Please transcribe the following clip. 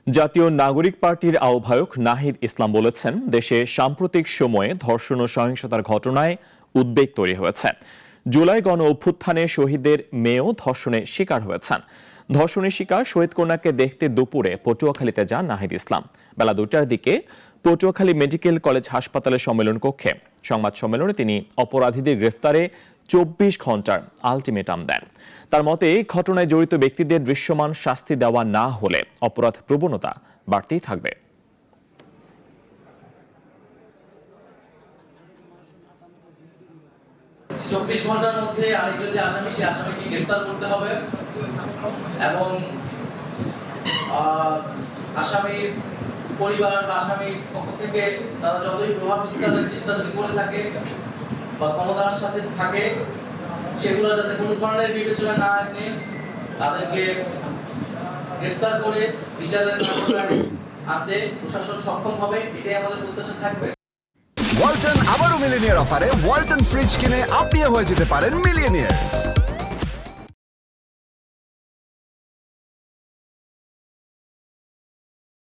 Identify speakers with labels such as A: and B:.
A: জাতীয় নাগরিক পার্টির আহ্বায়ক নাহিদ ইসলাম বলেছেন, দেশে সাম্প্রতিক সময়ে ধর্ষণ ও সহিংসতার ঘটনায় উদ্বেগ তৈরি হয়েছে। জুলাই গণ অভ্যুত্থানে শহীদদের মেয়েও ধর্ষণের শিকার হয়েছেন। ধর্ষণের শিকার শহীদ কন্যাকে দেখতে দুপুরে পটুয়াখালীতে যান নাহিদ ইসলাম। বেলা 2টার দিকে পটুয়াখালী মেডিকেল কলেজ হাসপাতালের সম্মেলন কক্ষে সংবাদ সম্মেলনে তিনি অপরাধীদের গ্রেফতারে 24 ঘন্টার আলটিমেটাম দেন। তার মতে, এই ঘটনায় জড়িত ব্যক্তিদের দৃশ্যমান শাস্তি দেওয়া না হলে অপরাধ প্রবণতা বাড়তেই থাকবে।
B: চব্বিশ ঘন্টার মধ্যে আরেকজন যে আসামি, সেই আসামিকে গ্রেফতার করতে হবে এবং আসামির পরিবার বা আসামির পক্ষ থেকে তারা যতই প্রভাব বিস্তারের চেষ্টা যদি করে থাকে বা ক্ষমতার সাথে থাকে, সেগুলো যাতে কোনো ধরনের বিবেচনা না এনে তাদেরকে গ্রেফতার করে বিচারের আওতায় আনতে প্রশাসন সক্ষম হবে, এটাই আমাদের প্রত্যাশা থাকবে।
C: ওয়ালটন আবারও মিলিনিয়ার অফারে ওয়ালটন ফ্রিজ কিনে আপনিও হয়ে যেতে পারেন মিলিয়নিয়ার।